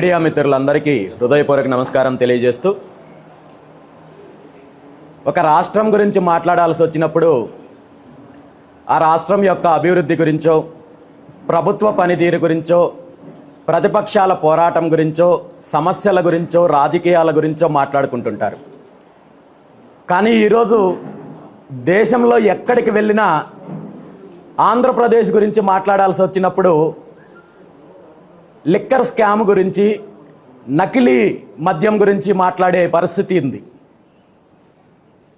Media మిత్రులందరికీ హృదయపూర్వక నమస్కారం తెలియజేస్తూ, ఒక రాష్ట్రం గురించి మాట్లాడాల్సి వచ్చినప్పుడు ఆ రాష్ట్రం యొక్క అభివృద్ధి గురించో, ప్రభుత్వ పనితీరు గురించో, ప్రతిపక్షాల పోరాటం గురించో, సమస్యల గురించో, రాజకీయాల గురించో మాట్లాడుకుంటుంటారు. కానీ ఈరోజు దేశంలో ఎక్కడికి వెళ్ళినా ఆంధ్రప్రదేశ్ గురించి మాట్లాడాల్సి వచ్చినప్పుడు లిక్కర్ స్కామ్ గురించి, నకిలీ మద్యం గురించి మాట్లాడే పరిస్థితి ఉంది.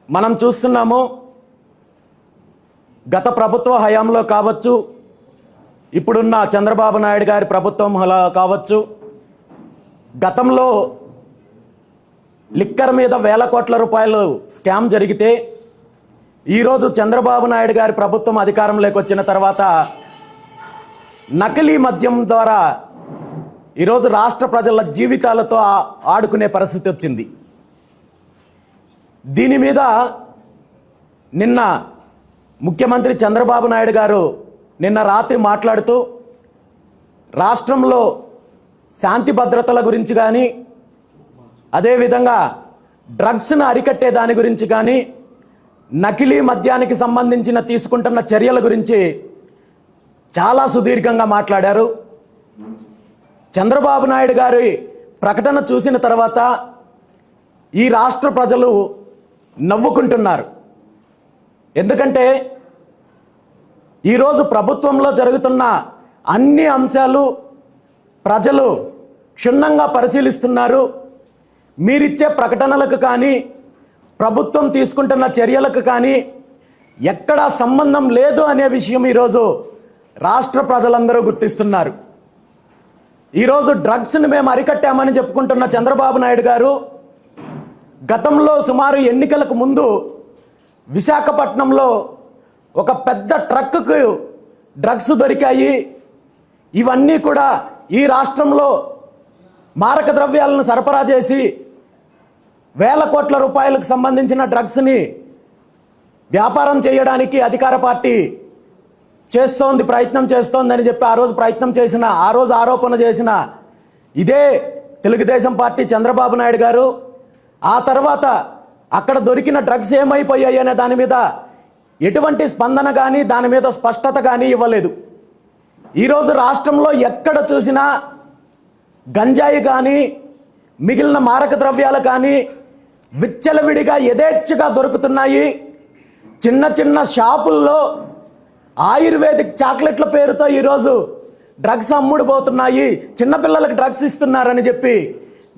మనం చూస్తున్నాము, గత ప్రభుత్వ హయాంలో కావచ్చు, ఇప్పుడున్న చంద్రబాబు నాయుడు గారి ప్రభుత్వంలో కావచ్చు, గతంలో లిక్కర్ మీద వేల కోట్ల రూపాయలు స్కామ్ జరిగితే ఈరోజు చంద్రబాబు నాయుడు గారి ప్రభుత్వం అధికారంలోకి వచ్చిన తర్వాత నకిలీ మద్యం ద్వారా ఈరోజు రాష్ట్ర ప్రజల జీవితాలతో ఆడుకునే పరిస్థితి వచ్చింది. దీని మీద నిన్న ముఖ్యమంత్రి చంద్రబాబు నాయుడు గారు నిన్న రాత్రి మాట్లాడుతూ రాష్ట్రంలో శాంతి భద్రతల గురించి కానీ, అదేవిధంగా డ్రగ్స్ను అరికట్టే దాని గురించి కానీ, నకిలీ మద్యానికి సంబంధించిన తీసుకుంటున్న చర్యల గురించి చాలా సుదీర్ఘంగా మాట్లాడారు. చంద్రబాబు నాయుడు గారి ప్రకటన చూసిన తర్వాత ఈ రాష్ట్ర ప్రజలు నవ్వుకుంటున్నారు. ఎందుకంటే ఈరోజు ప్రభుత్వంలో జరుగుతున్న అన్ని అంశాలు ప్రజలు క్షుణ్ణంగా పరిశీలిస్తున్నారు. మీరిచ్చే ప్రకటనలకు కానీ, ప్రభుత్వం తీసుకుంటున్న చర్యలకు కానీ ఎక్కడా సంబంధం లేదు అనే విషయం ఈరోజు రాష్ట్ర ప్రజలందరూ గుర్తిస్తున్నారు. ఈరోజు డ్రగ్స్ని మేము అరికట్టామని చెప్పుకుంటున్న చంద్రబాబు నాయుడు గారు గతంలో సుమారు ఎన్నికలకు ముందు విశాఖపట్నంలో ఒక పెద్ద ట్రక్కుకు డ్రగ్స్ దొరికాయి, ఇవన్నీ కూడా ఈ రాష్ట్రంలో మారక ద్రవ్యాలను సరఫరా చేసి వేల కోట్ల రూపాయలకు సంబంధించిన డ్రగ్స్ని వ్యాపారం చేయడానికి అధికార పార్టీ ప్రయత్నం చేస్తోందని చెప్పి ఆ రోజు ఆరోపణ చేసిన ఇదే తెలుగుదేశం పార్టీ చంద్రబాబు నాయుడు గారు ఆ తర్వాత అక్కడ దొరికిన డ్రగ్స్ ఏమైపోయాయి అనే దాని మీద ఎటువంటి స్పందన కానీ, దాని మీద స్పష్టత కానీ ఇవ్వలేదు. ఈరోజు రాష్ట్రంలో ఎక్కడ చూసినా గంజాయి కానీ, మిగిలిన మారక ద్రవ్యాలు కానీ విచ్చలవిడిగా యథేచ్ఛగా దొరుకుతున్నాయి. చిన్న చిన్న షాపుల్లో ఆయుర్వేదిక్ చాక్లెట్ల పేరుతో ఈరోజు డ్రగ్స్ అమ్ముడుపోతున్నాయి, చిన్నపిల్లలకు డ్రగ్స్ ఇస్తున్నారని చెప్పి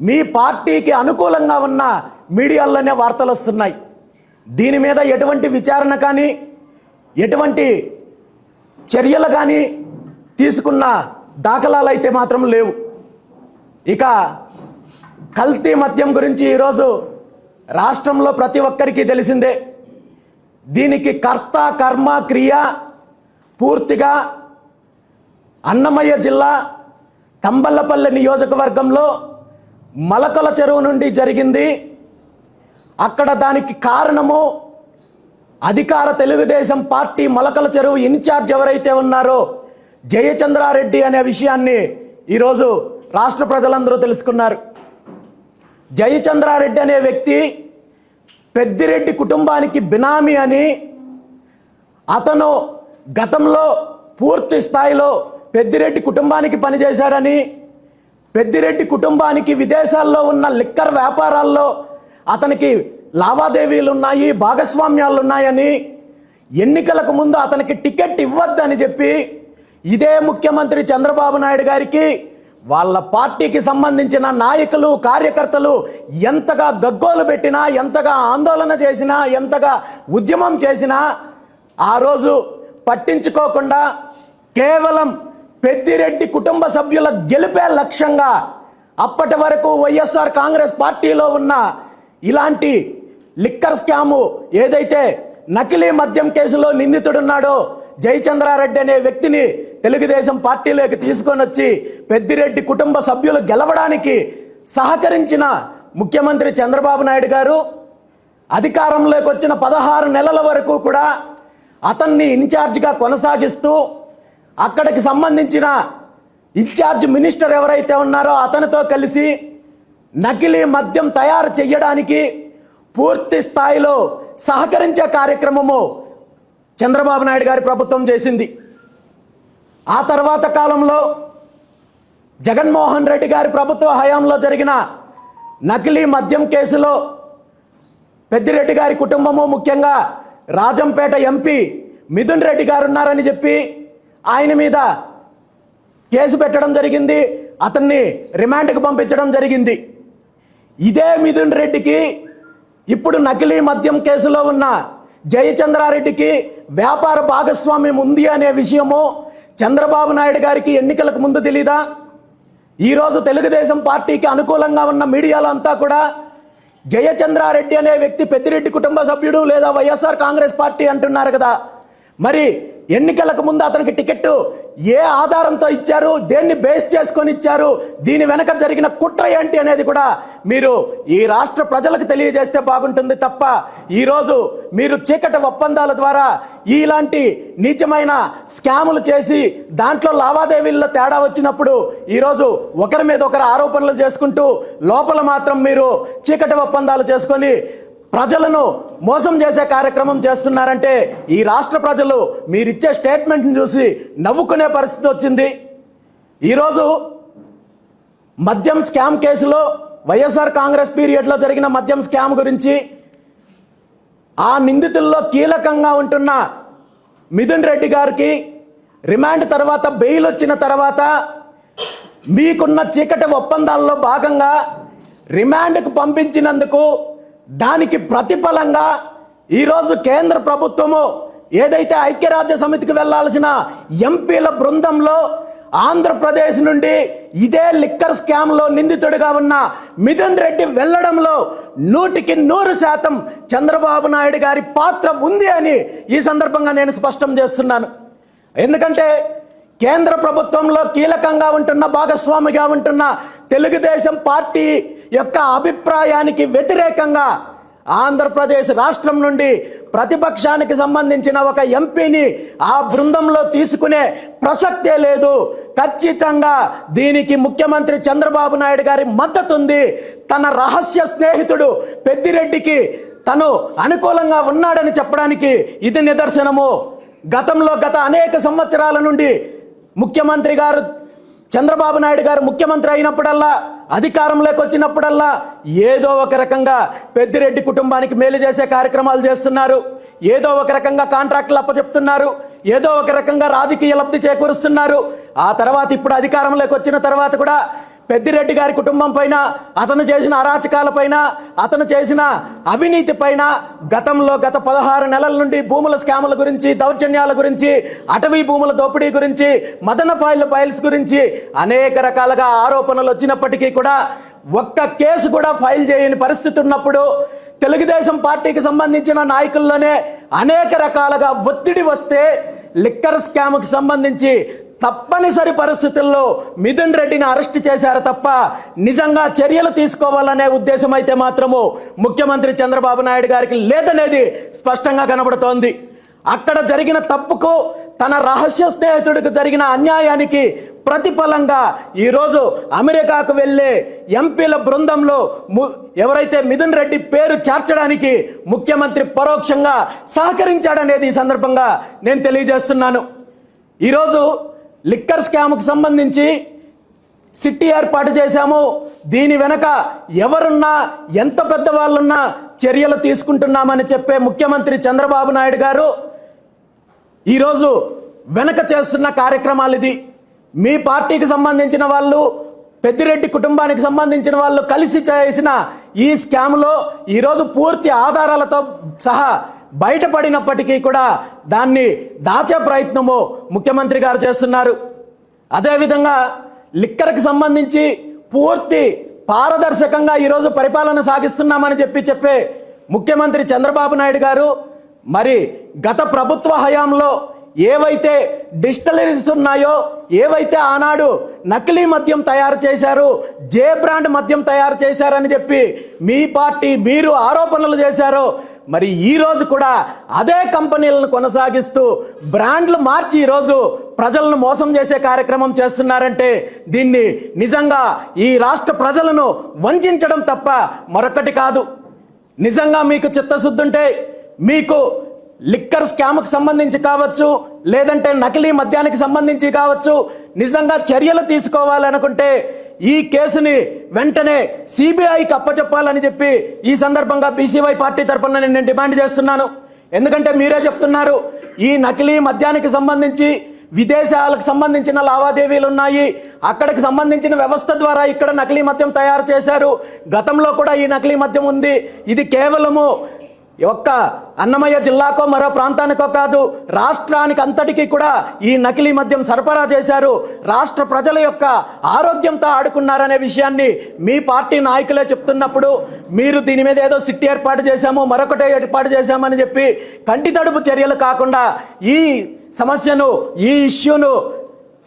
మీ పార్టీకి అనుకూలంగా ఉన్న మీడియాల్లోనే వార్తలు వస్తున్నాయి. దీని మీద ఎటువంటి విచారణ కానీ, ఎటువంటి చర్యలు కానీ తీసుకున్న దాఖలాలు అయితే మాత్రం లేవు. ఇక కల్తీ మద్యం గురించి ఈరోజు రాష్ట్రంలో ప్రతి ఒక్కరికి తెలిసిందే. దీనికి కర్త, కర్మ, క్రియ పూర్తిగా అన్నమయ్య జిల్లా తంబళ్లపల్లి నియోజకవర్గంలో మలకల చెరువు నుండి జరిగింది. అక్కడ దానికి కారణము అధికార తెలుగుదేశం పార్టీ మలకల చెరువు ఇన్ఛార్జ్ ఎవరైతే ఉన్నారో జయచంద్రారెడ్డి అనే విషయాన్ని ఈరోజు రాష్ట్ర ప్రజలందరూ తెలుసుకున్నారు. జయచంద్రారెడ్డి అనే వ్యక్తి పెద్దిరెడ్డి కుటుంబానికి బినామీ అని, అతను గతంలో పూర్తి స్థాయిలో పెద్దిరెడ్డి కుటుంబానికి పనిచేశాడని, పెద్దిరెడ్డి కుటుంబానికి విదేశాల్లో ఉన్న లిక్కర్ వ్యాపారాల్లో అతనికి లావాదేవీలు ఉన్నాయి, భాగస్వామ్యాలు ఉన్నాయని, ఎన్నికలకు ముందు అతనికి టికెట్ ఇవ్వద్దని చెప్పి ఇదే ముఖ్యమంత్రి చంద్రబాబు నాయుడు గారికి వాళ్ళ పార్టీకి సంబంధించిన నాయకులు, కార్యకర్తలు ఎంతగా గగ్గోలు పెట్టినా, ఎంతగా ఆందోళన చేసినా, ఎంతగా ఉద్యమం చేసినా ఆ రోజు పట్టించుకోకుండా కేవలం పెద్దిరెడ్డి కుటుంబ సభ్యుల గెలిపే లక్ష్యంగా అప్పటి వరకు వైఎస్ఆర్ కాంగ్రెస్ పార్టీలో ఉన్న ఇలాంటి లిక్కర్ స్కాము ఏదైతే నకిలీ మద్యం కేసులో నిందితుడున్నాడో జయచంద్రారెడ్డి అనే వ్యక్తిని తెలుగుదేశం పార్టీలోకి తీసుకొని వచ్చి పెద్దిరెడ్డి కుటుంబ సభ్యులు గెలవడానికి సహకరించిన ముఖ్యమంత్రి చంద్రబాబు నాయుడు గారు అధికారంలోకి వచ్చిన 16 నెలల వరకు కూడా అతన్ని ఇన్ఛార్జిగా కొనసాగిస్తూ అక్కడికి సంబంధించిన ఇన్ఛార్జ్ మినిస్టర్ ఎవరైతే ఉన్నారో అతనితో కలిసి నకిలీ మద్యం తయారు చేయడానికి పూర్తి స్థాయిలో సహకరించే కార్యక్రమము చంద్రబాబు నాయుడు గారి ప్రభుత్వం చేసింది. ఆ తర్వాత కాలంలో జగన్మోహన్ రెడ్డి గారి ప్రభుత్వ హయాంలో జరిగిన నకిలీ మద్యం కేసులో పెద్దిరెడ్డి గారి కుటుంబము, ముఖ్యంగా రాజంపేట ఎంపీ మిథున్ రెడ్డి గారు ఉన్నారని చెప్పి ఆయన మీద కేసు పెట్టడం జరిగింది. అతన్ని రిమాండ్కి పంపించడం జరిగింది. ఇదే మిథున్ రెడ్డికి ఇప్పుడు నకిలీ మద్యం కేసులో ఉన్న జయచంద్రారెడ్డికి వ్యాపార భాగస్వామ్యం ఉంది అనే విషయము చంద్రబాబు నాయుడు గారికి ఎన్నికలకు ముందు తెలీదా? ఈరోజు తెలుగుదేశం పార్టీకి అనుకూలంగా ఉన్న మీడియాలో అంతా కూడా జయచంద్రారెడ్డి అనే వ్యక్తి పెద్దిరెడ్డి కుటుంబ సభ్యుడు లేదా వైఎస్ఆర్ కాంగ్రెస్ పార్టీ అంటున్నారు కదా. మరి ఎన్నికలకు ముందు అతనికి టికెట్ ఏ ఆధారంతో ఇచ్చారు, దేన్ని బేస్ చేసుకొని ఇచ్చారు, దీని వెనక జరిగిన కుట్ర ఏంటి అనేది కూడా మీరు ఈ రాష్ట్ర ప్రజలకు తెలియజేస్తే బాగుంటుంది తప్ప ఈరోజు మీరు చీకటి ఒప్పందాల ద్వారా ఇలాంటి నీచమైన స్కాములు చేసి దాంట్లో లావాదేవీల్లో తేడా వచ్చినప్పుడు ఈరోజు ఒకరి మీద ఒకరు ఆరోపణలు చేసుకుంటూ లోపల మాత్రం మీరు చీకటి ఒప్పందాలు చేసుకొని ప్రజలను మోసం చేసే కార్యక్రమం చేస్తున్నారంటే ఈ రాష్ట్ర ప్రజలు మీరిచ్చే స్టేట్మెంట్ని చూసి నవ్వుకునే పరిస్థితి వచ్చింది. ఈరోజు మద్యం స్కామ్ కేసులో వైఎస్ఆర్ కాంగ్రెస్ పీరియడ్లో జరిగిన మద్యం స్కామ్ గురించి ఆ నిందితుల్లో కీలకంగా ఉంటున్న మిథున్ రెడ్డి గారికి రిమాండ్ తర్వాత బెయిల్ వచ్చిన తర్వాత మీకున్న చీకటి ఒప్పందాల్లో భాగంగా రిమాండ్కు పంపించినందుకు దానికి ప్రతిఫలంగా ఈరోజు కేంద్ర ప్రభుత్వము ఏదైతే ఐక్యరాజ్య సమితికి వెళ్లాల్సిన ఎంపీల బృందంలో ఆంధ్రప్రదేశ్ నుండి ఇదే లిక్కర్ స్కామ్లో నిందితుడిగా ఉన్న మిథున్ రెడ్డి వెళ్లడంలో 100% చంద్రబాబు నాయుడు గారి పాత్ర ఉంది అని ఈ సందర్భంగా నేను స్పష్టం చేస్తున్నాను. ఎందుకంటే కేంద్ర ప్రభుత్వంలో కీలకంగా ఉంటున్న భాగస్వామిగా ఉంటున్న తెలుగుదేశం పార్టీ యొక్క అభిప్రాయానికి వ్యతిరేకంగా ఆంధ్రప్రదేశ్ రాష్ట్రం నుండి ప్రతిపక్షానికి సంబంధించిన ఒక ఎంపీని ఆ బృందంలో తీసుకునే ప్రసక్తే లేదు. ఖచ్చితంగా దీనికి ముఖ్యమంత్రి చంద్రబాబు నాయుడు గారి మద్దతు ఉంది. తన రహస్య స్నేహితుడు పెద్దిరెడ్డికి తను అనుకూలంగా ఉన్నాడని చెప్పడానికి ఇది నిదర్శనము. గత అనేక సంవత్సరాల నుండి ముఖ్యమంత్రి గారు చంద్రబాబు నాయుడు గారు ముఖ్యమంత్రి అయినప్పుడల్లా, అధికారంలోకి వచ్చినప్పుడల్లా ఏదో ఒక రకంగా పెద్దిరెడ్డి కుటుంబానికి మేలు చేసే కార్యక్రమాలు చేస్తున్నారు. ఏదో ఒక రకంగా కాంట్రాక్టులు అప్పచెప్తున్నారు. ఏదో ఒక రకంగా రాజకీయ లబ్ధి చేకూరుస్తున్నారు. ఆ తర్వాత ఇప్పుడు అధికారంలోకి వచ్చిన తర్వాత కూడా పెద్దిరెడ్డి గారి కుటుంబం పైన, అతను చేసిన అరాచకాల పైన, అతను చేసిన అవినీతి పైన గత 16 నెలల నుండి భూముల స్కాముల గురించి, దౌర్జన్యాల గురించి, అటవీ భూముల దోపిడీ గురించి, మదన ఫైల్స్ గురించి అనేక రకాలుగా ఆరోపణలు వచ్చినప్పటికీ కూడా ఒక్క కేసు కూడా ఫైల్ చేయని పరిస్థితి ఉన్నప్పుడు తెలుగుదేశం పార్టీకి సంబంధించిన నాయకుల్లోనే అనేక రకాలుగా ఒత్తిడి వస్తే లిక్కర్ స్కామ్కి సంబంధించి తప్పనిసరి పరిస్థితుల్లో మిథున్ రెడ్డిని అరెస్ట్ చేశారు తప్ప నిజంగా చర్యలు తీసుకోవాలనే ఉద్దేశం అయితే మాత్రము ముఖ్యమంత్రి చంద్రబాబు నాయుడు గారికి లేదనేది స్పష్టంగా కనబడుతోంది. అక్కడ జరిగిన తప్పుకు, తన రహస్య స్నేహితుడికి జరిగిన అన్యాయానికి ప్రతిఫలంగా ఈరోజు అమెరికాకు వెళ్ళే ఎంపీల బృందంలో ఎవరైతే మిథున్ రెడ్డి పేరు చేర్చడానికి ముఖ్యమంత్రి పరోక్షంగా సహకరించాడనేది ఈ సందర్భంగా నేను తెలియజేస్తున్నాను. ఈరోజు లిక్కర్ స్కామ్కి సంబంధించి సిట్టి ఏర్పాటు చేశాము. దీని వెనక ఎవరున్నా, ఎంత పెద్దవాళ్ళున్నా చర్యలు తీసుకుంటున్నామని చెప్పే ముఖ్యమంత్రి చంద్రబాబు నాయుడు గారు ఈరోజు వెనక చేస్తున్న కార్యక్రమాలు ఇది. మీ పార్టీకి సంబంధించిన వాళ్ళు, పెద్దిరెడ్డి కుటుంబానికి సంబంధించిన వాళ్ళు కలిసి చేసిన ఈ స్కామ్లో ఈరోజు పూర్తి ఆధారాలతో సహా బయటపడినప్పటికీ కూడా దాన్ని దాచే ప్రయత్నము ముఖ్యమంత్రి గారు చేస్తున్నారు. అదేవిధంగా లిక్కర్కి సంబంధించి పూర్తి పారదర్శకంగా ఈరోజు పరిపాలన సాగిస్తున్నామని చెప్పే ముఖ్యమంత్రి చంద్రబాబు నాయుడు గారు మరి గత ప్రభుత్వ హయాంలో ఏవైతే డిస్టిలరీస్ ఉన్నాయో, ఏవైతే ఆనాడు నకిలీ మద్యం తయారు చేశారు, జే బ్రాండ్ మద్యం తయారు చేశారని చెప్పి మీ పార్టీ మీరు ఆరోపణలు చేశారో, మరి ఈ రోజు కూడా అదే కంపెనీలను కొనసాగిస్తూ బ్రాండ్లు మార్చి ఈరోజు ప్రజలను మోసం చేసే కార్యక్రమం చేస్తున్నారంటే దీన్ని నిజంగా ఈ రాష్ట్ర ప్రజలను వంచడం తప్ప మరొకటి కాదు. నిజంగా మీకు చిత్తశుద్ధి ఉంటే మీకు లిక్కర్ స్కామ్కి సంబంధించి కావచ్చు, లేదంటే నకిలీ మద్యానికి సంబంధించి కావచ్చు, నిజంగా చర్యలు తీసుకోవాలనుకుంటే ఈ కేసుని వెంటనే సిబిఐకి అప్పచెప్పాలని చెప్పి ఈ సందర్భంగా బీసీవై పార్టీ తరఫున నేను డిమాండ్ చేస్తున్నాను. ఎందుకంటే మీరే చెప్తున్నారు ఈ నకిలీ మద్యానికి సంబంధించి విదేశాలకు సంబంధించిన లావాదేవీలు ఉన్నాయి, అక్కడికి సంబంధించిన వ్యవస్థ ద్వారా ఇక్కడ నకిలీ మద్యం తయారు చేశారు, గతంలో కూడా ఈ నకిలీ మద్యం ఉంది, ఇది కేవలము ఒక్క అన్నమయ్య జిల్లాకో మరో ప్రాంతానికో కాదు, రాష్ట్రానికి అంతటికీ కూడా ఈ నకిలీ మద్యం సరఫరా చేశారు, రాష్ట్ర ప్రజల యొక్క ఆరోగ్యంతో ఆడుకున్నారనే విషయాన్ని మీ పార్టీ నాయకులే చెప్తున్నప్పుడు మీరు దీని మీద ఏదో సిట్ ఏర్పాటు చేశాము, మరొకటే ఏర్పాటు చేశామని చెప్పి కంటి తడుపు చర్యలు కాకుండా ఈ సమస్యను, ఈ ఇష్యూను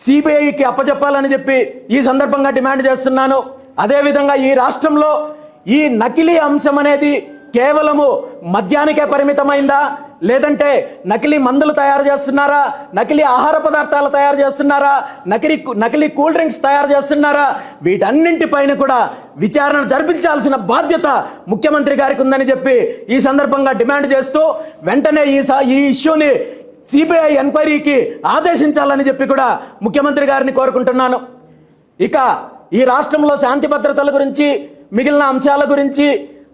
సిబిఐకి అప్పచెప్పాలని చెప్పి ఈ సందర్భంగా డిమాండ్ చేస్తున్నాను. అదేవిధంగా ఈ రాష్ట్రంలో ఈ నకిలీ అంశం అనేది కేవలము మద్యానికే పరిమితమైందా, లేదంటే నకిలీ మందులు తయారు చేస్తున్నారా, నకిలీ ఆహార పదార్థాలు తయారు చేస్తున్నారా, నకిలీ కూల్ డ్రింక్స్ తయారు చేస్తున్నారా, వీటన్నింటిపైన కూడా విచారణ జరిపించాల్సిన బాధ్యత ముఖ్యమంత్రి గారికి ఉందని చెప్పి ఈ సందర్భంగా డిమాండ్ చేస్తూ వెంటనే ఈ ఇష్యూని సిబిఐ ఎంక్వైరీకి ఆదేశించాలని చెప్పి కూడా ముఖ్యమంత్రి గారిని కోరుకుంటున్నాను. ఇక ఈ రాష్ట్రంలో శాంతి భద్రతల గురించి, మిగిలిన అంశాల గురించి,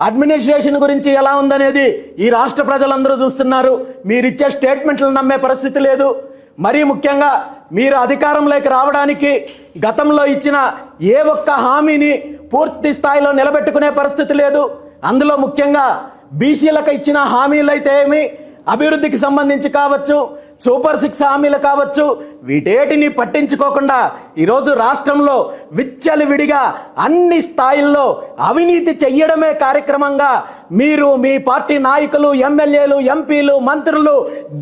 అడ్మినిస్ట్రేషన్ గురించి ఎలా ఉందనేది ఈ రాష్ట్ర ప్రజలందరూ చూస్తున్నారు. మీరిచ్చే స్టేట్మెంట్లు నమ్మే పరిస్థితి లేదు. మరీ ముఖ్యంగా మీరు అధికారంలోకి రావడానికి గతంలో ఇచ్చిన ఏ ఒక్క హామీని పూర్తి స్థాయిలో నిలబెట్టుకునే పరిస్థితి లేదు. అందులో ముఖ్యంగా బీసీలకు ఇచ్చిన హామీలు అయితే ఏమి, అభివృద్ధికి సంబంధించి కావచ్చు, సూపర్ 6 హామీలు కావచ్చు, వీటేటిని పట్టించుకోకుండా ఈరోజు రాష్ట్రంలో విచ్చలవిడిగా అన్ని స్థాయిల్లో అవినీతి చెయ్యడమే కార్యక్రమంగా మీరు, మీ పార్టీ నాయకులు, ఎమ్మెల్యేలు, ఎంపీలు, మంత్రులు,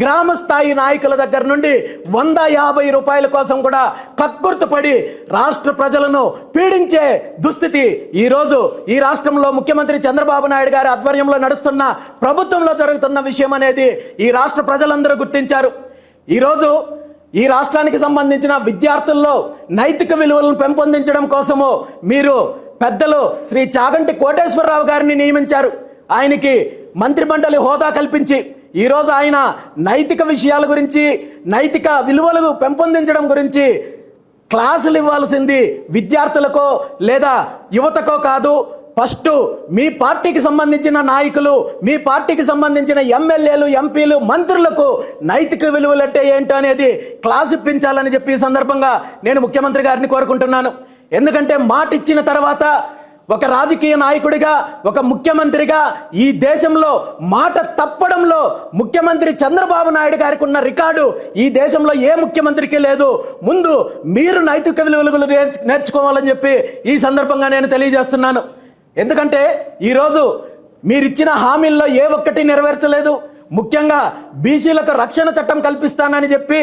గ్రామ స్థాయి నాయకుల దగ్గర నుండి 150 రూపాయల కోసం కూడా కక్కుర్తుపడి రాష్ట్ర ప్రజలను పీడించే దుస్థితి ఈరోజు ఈ రాష్ట్రంలో ముఖ్యమంత్రి చంద్రబాబు నాయుడు గారి ఆధ్వర్యంలో నడుస్తున్న ప్రభుత్వంలో జరుగుతున్న విషయం అనేది ఈ రాష్ట్ర ప్రజలందరూ గుర్తించారు. ఈరోజు ఈ రాష్ట్రానికి సంబంధించిన విద్యార్థుల్లో నైతిక విలువలను పెంపొందించడం కోసము మీరు పెద్దలు శ్రీ చాగంటి కోటేశ్వరరావు గారిని నియమించారు. ఆయనకి మంత్రిమండలి హోదా కల్పించి ఈరోజు ఆయన నైతిక విషయాల గురించి, నైతిక విలువలు పెంపొందించడం గురించి క్లాసులు ఇవ్వాల్సింది విద్యార్థులకో లేదా యువతకో కాదు, ఫస్ట్ మీ పార్టీకి సంబంధించిన నాయకులు, మీ పార్టీకి సంబంధించిన ఎమ్మెల్యేలు, ఎంపీలు, మంత్రులకు నైతిక విలువలు అంటే ఏంటో అనేది క్లాస్ ఇప్పించాలని చెప్పి ఈ సందర్భంగా నేను ముఖ్యమంత్రి గారిని కోరుకుంటున్నాను. ఎందుకంటే మాట ఇచ్చిన తర్వాత ఒక రాజకీయ నాయకుడిగా, ఒక ముఖ్యమంత్రిగా ఈ దేశంలో మాట తప్పడంలో ముఖ్యమంత్రి చంద్రబాబు నాయుడు గారికి ఉన్న రికార్డు ఈ దేశంలో ఏ ముఖ్యమంత్రికి లేదు. ముందు మీరు నైతిక విలువలు నేర్చుకోవాలని చెప్పి ఈ సందర్భంగా నేను తెలియజేస్తున్నాను. ఎందుకంటే ఈరోజు మీరిచ్చిన హామీల్లో ఏ ఒక్కటి నెరవేర్చలేదు. ముఖ్యంగా బీసీలకు రక్షణ చట్టం కల్పిస్తానని చెప్పి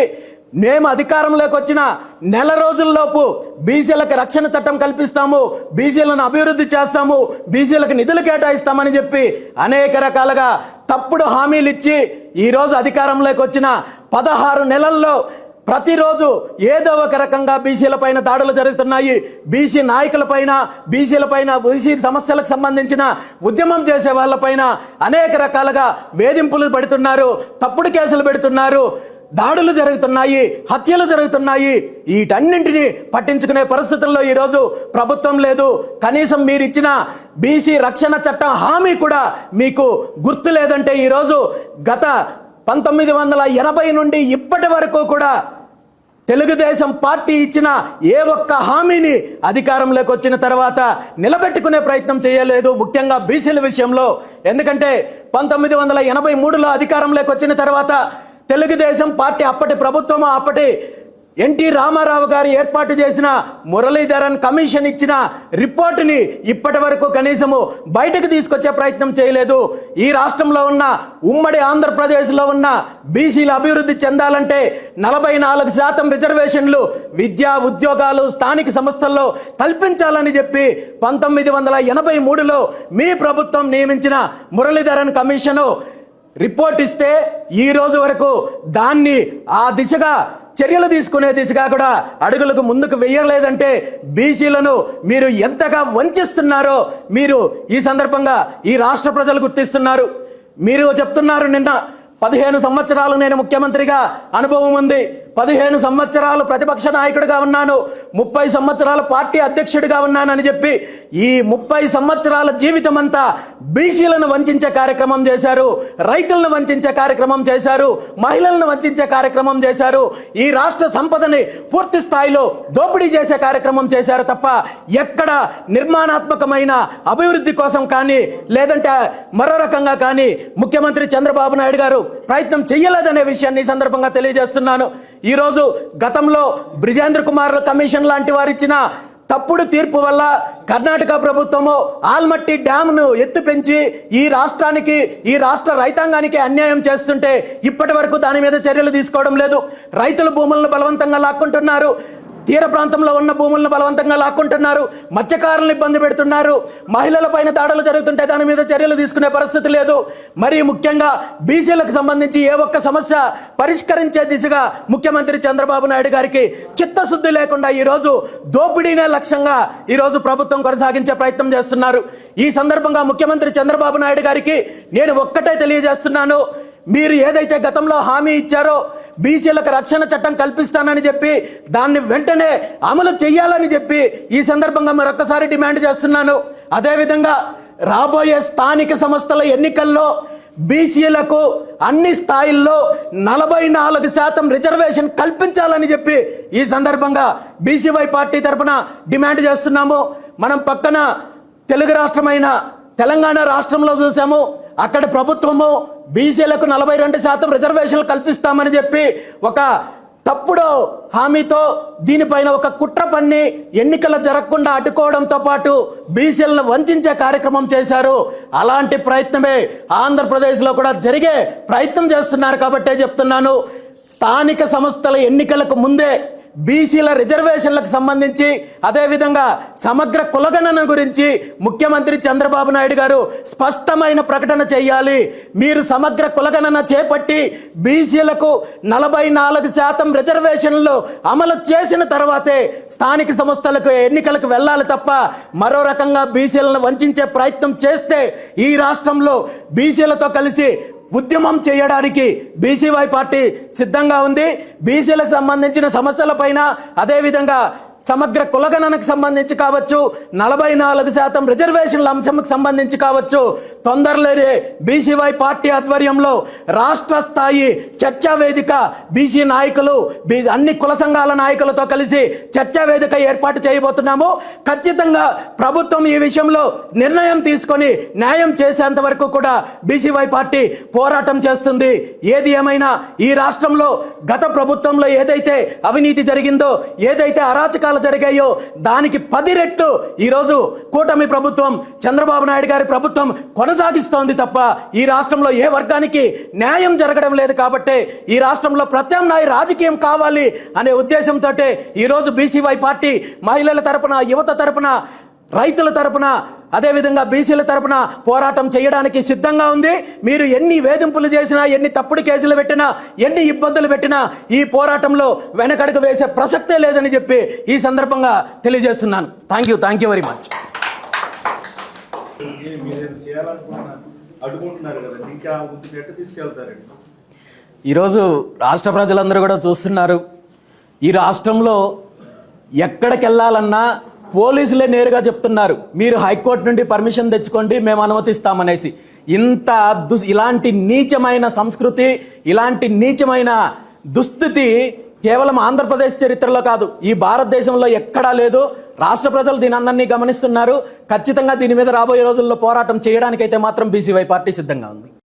మేము అధికారంలోకి వచ్చిన నెల రోజుల్లోపు బీసీలకు రక్షణ చట్టం కల్పిస్తాము, బీసీలను అభివృద్ధి చేస్తాము, బీసీలకు నిధులు కేటాయిస్తామని చెప్పి అనేక రకాలుగా తప్పుడు హామీలు ఇచ్చి ఈరోజు అధికారంలోకి వచ్చిన 16 నెలల్లో ప్రతిరోజు ఏదో ఒక రకంగా బీసీల పైన దాడులు జరుగుతున్నాయి. బీసీ నాయకులపైన, బీసీ సమస్యలకు సంబంధించిన ఉద్యమం చేసే వాళ్ళపైన అనేక రకాలుగా వేధింపులు పెడుతున్నారు, తప్పుడు కేసులు పెడుతున్నారు, దాడులు జరుగుతున్నాయి, హత్యలు జరుగుతున్నాయి. వీటన్నింటినీ పట్టించుకునే పరిస్థితుల్లో ఈరోజు ప్రభుత్వం లేదు. కనీసం మీరు ఇచ్చిన బీసీ రక్షణ చట్టం హామీ కూడా మీకు గుర్తు లేదంటే ఈరోజు గత 1980 నుండి ఇప్పటి వరకు కూడా తెలుగుదేశం పార్టీ ఇచ్చిన ఏ ఒక్క హామీని అధికారంలోకి వచ్చిన తర్వాత నిలబెట్టుకునే ప్రయత్నం చేయలేదు, ముఖ్యంగా బీసీల విషయంలో. ఎందుకంటే 1983లో అధికారంలోకి వచ్చిన తర్వాత తెలుగుదేశం పార్టీ అప్పటి ప్రభుత్వం, అప్పటి ఎన్టీ రామారావు గారు ఏర్పాటు చేసిన మురళీధరన్ కమిషన్ ఇచ్చిన రిపోర్టుని ఇప్పటి వరకు కనీసము బయటకు తీసుకొచ్చే ప్రయత్నం చేయలేదు. ఈ రాష్ట్రంలో ఉన్న ఉమ్మడి ఆంధ్రప్రదేశ్లో ఉన్న బీసీల అభివృద్ధి చెందాలంటే 44% రిజర్వేషన్లు విద్యా, ఉద్యోగాలు, స్థానిక సంస్థల్లో కల్పించాలని చెప్పి 1983లో మీ ప్రభుత్వం నియమించిన మురళీధరన్ కమిషను రిపోర్ట్ ఇస్తే ఈ రోజు వరకు దాన్ని ఆ దిశగా చర్యలు తీసుకునే దిశగా కూడా అడుగులకు ముందుకు వెయ్యలేదంటే బీసీలను మీరు ఎంతగా వంచిస్తున్నారో మీరు ఈ సందర్భంగా ఈ రాష్ట్ర ప్రజలు గుర్తిస్తున్నారు. మీరు చెప్తున్నారు నిన్న 15 సంవత్సరాలు నేను ముఖ్యమంత్రిగా అనుభవం ఉంది, 15 సంవత్సరాలు ప్రతిపక్ష నాయకుడిగా ఉన్నాను, 30 సంవత్సరాల పార్టీ అధ్యక్షుడిగా ఉన్నానని చెప్పి ఈ 30 సంవత్సరాల జీవితం అంతా బీసీలను వంచే కార్యక్రమం చేశారు, రైతులను వంచే కార్యక్రమం చేశారు, మహిళలను వంచే కార్యక్రమం చేశారు, ఈ రాష్ట్ర సంపదని పూర్తి స్థాయిలో దోపిడీ చేసే కార్యక్రమం చేశారు తప్ప ఎక్కడ నిర్మాణాత్మకమైన అభివృద్ధి కోసం కానీ లేదంటే మరో రకంగా కానీ ముఖ్యమంత్రి చంద్రబాబు నాయుడు గారు ప్రయత్నం చేయలేదనే విషయాన్ని ఈ సందర్భంగా తెలియజేస్తున్నాను. ఈరోజు గతంలో బ్రిజేంద్ర కుమార్ కమిషన్ లాంటి వారు ఇచ్చిన తప్పుడు తీర్పు వల్ల కర్ణాటక ప్రభుత్వము ఆల్మట్టి డ్యామ్ను ఎత్తు పెంచి ఈ రాష్ట్రానికి ఈ రాష్ట్ర రైతాంగానికి అన్యాయం చేస్తుంటే ఇప్పటి వరకు దాని మీద చర్యలు తీసుకోవడం లేదు. రైతుల భూములను బలవంతంగా లాక్కుంటున్నారు, తీర ప్రాంతంలో ఉన్న భూములను బలవంతంగా లాక్కుంటున్నారు, మత్స్యకారులను ఇబ్బంది పెడుతున్నారు, మహిళల పైన దాడులు జరుగుతుంటే దాని మీద చర్యలు తీసుకునే పరిస్థితి లేదు. మరి ముఖ్యంగా బీసీలకు సంబంధించి ఏ ఒక్క సమస్య పరిష్కరించే దిశగా ముఖ్యమంత్రి చంద్రబాబు నాయుడు గారికి చిత్తశుద్ధి లేకుండా ఈరోజు దోపిడీనే లక్ష్యంగా ఈరోజు ప్రభుత్వం కొనసాగించే ప్రయత్నం చేస్తున్నారు. ఈ సందర్భంగా ముఖ్యమంత్రి చంద్రబాబు నాయుడు గారికి నేను ఒక్కటే తెలియజేస్తున్నాను, మీరు ఏదైతే గతంలో హామీ ఇచ్చారో బీసీలకు రక్షణ చట్టం కల్పిస్తానని చెప్పి దాన్ని వెంటనే అమలు చేయాలని చెప్పి ఈ సందర్భంగా మరొకసారి డిమాండ్ చేస్తున్నాను. అదేవిధంగా రాబోయే స్థానిక సంస్థల ఎన్నికల్లో బీసీలకు అన్ని స్థాయిల్లో 44% రిజర్వేషన్ కల్పించాలని చెప్పి ఈ సందర్భంగా బీసీవై పార్టీ తరఫున డిమాండ్ చేస్తున్నాము. మనం పక్కన తెలుగు రాష్ట్రమైన తెలంగాణ రాష్ట్రంలో చూసాము, అక్కడ ప్రభుత్వము బీసీలకు 42% రిజర్వేషన్లు కల్పిస్తామని చెప్పి ఒక తప్పుడు హామీతో దీనిపైన ఒక కుట్ర పన్ని ఎన్నికలు జరగకుండా అడ్డుకోవడంతో పాటు బీసీలను వంచే కార్యక్రమం చేశారు. అలాంటి ప్రయత్నమే ఆంధ్రప్రదేశ్లో కూడా జరిగే ప్రయత్నం చేస్తున్నారు. కాబట్టే చెప్తున్నాను, స్థానిక సంస్థల ఎన్నికలకు ముందే బీసీల రిజర్వేషన్లకు సంబంధించి అదేవిధంగా సమగ్ర కులగణన గురించి ముఖ్యమంత్రి చంద్రబాబు నాయుడు గారు స్పష్టమైన ప్రకటన చేయాలి. మీరు సమగ్ర కులగణన చేపట్టి బీసీలకు 44% రిజర్వేషన్లు అమలు చేసిన తర్వాతే స్థానిక సంస్థలకు ఎన్నికలకు వెళ్ళాలి తప్ప మరో రకంగా బీసీలను వంచే ప్రయత్నం చేస్తే ఈ రాష్ట్రంలో బీసీలతో కలిసి ఉద్యమం చేయడానికి బీసీవై పార్టీ సిద్ధంగా ఉంది. బీసీలకు సంబంధించిన సమస్యలపైన అదేవిధంగా సమగ్ర కులగణనకు సంబంధించి కావచ్చు, 44% రిజర్వేషన్ల అంశంకు సంబంధించి కావచ్చు, తొందరలోనే బీసీవై పార్టీ ఆధ్వర్యంలో రాష్ట్ర స్థాయి చర్చా వేదిక బీసీ నాయకులు అన్ని కుల సంఘాల నాయకులతో కలిసి చర్చా వేదిక ఏర్పాటు చేయబోతున్నాము. ఖచ్చితంగా ప్రభుత్వం ఈ విషయంలో నిర్ణయం తీసుకొని న్యాయం చేసేంత వరకు కూడా బీసీవై పార్టీ పోరాటం చేస్తుంది. ఏది ఏమైనా ఈ రాష్ట్రంలో గత ప్రభుత్వంలో ఏదైతే అవినీతి జరిగిందో, ఏదైతే అరాచకాలు జరిగాయో దానికి 10 రెట్లు ఈరోజు కూటమి ప్రభుత్వం చంద్రబాబు నాయుడు గారి ప్రభుత్వం కొనసాగిస్తోంది తప్ప ఈ రాష్ట్రంలో ఏ వర్గానికి న్యాయం జరగడం లేదు. కాబట్టి ఈ రాష్ట్రంలో ప్రత్యామ్నాయ రాజకీయం కావాలి అనే ఉద్దేశంతో ఈరోజు బీసీవై పార్టీ మహిళల తరపున, యువత తరపున, రైతుల తరపున అదేవిధంగా బీసీల తరపున పోరాటం చేయడానికి సిద్ధంగా ఉంది. మీరు ఎన్ని వేధింపులు చేసినా, ఎన్ని తప్పుడు కేసులు పెట్టినా, ఎన్ని ఇబ్బందులు పెట్టినా ఈ పోరాటంలో వెనకడుగు వేసే ప్రసక్తే లేదని చెప్పి ఈ సందర్భంగా తెలియజేస్తున్నాను. Thank you very much. ఈరోజు రాష్ట్ర ప్రజలందరూ కూడా చూస్తున్నారు, ఈ రాష్ట్రంలో ఎక్కడికి వెళ్ళాలన్నా పోలీసులే నేరుగా చెప్తున్నారు, మీరు హైకోర్టు నుండి పర్మిషన్ తెచ్చుకోండి, మేము అనుమతిస్తామనేసి. ఇలాంటి నీచమైన సంస్కృతి, ఇలాంటి నీచమైన దుస్థితి కేవలం ఆంధ్రప్రదేశ్ చరిత్రలో కాదు, ఈ భారతదేశంలో ఎక్కడా లేదు. రాష్ట్ర ప్రజలు దీని అందరినీ గమనిస్తున్నారు. ఖచ్చితంగా దీని మీద రాబోయే రోజుల్లో పోరాటం చేయడానికైతే మాత్రం బీసీవై పార్టీ సిద్ధంగా ఉంది.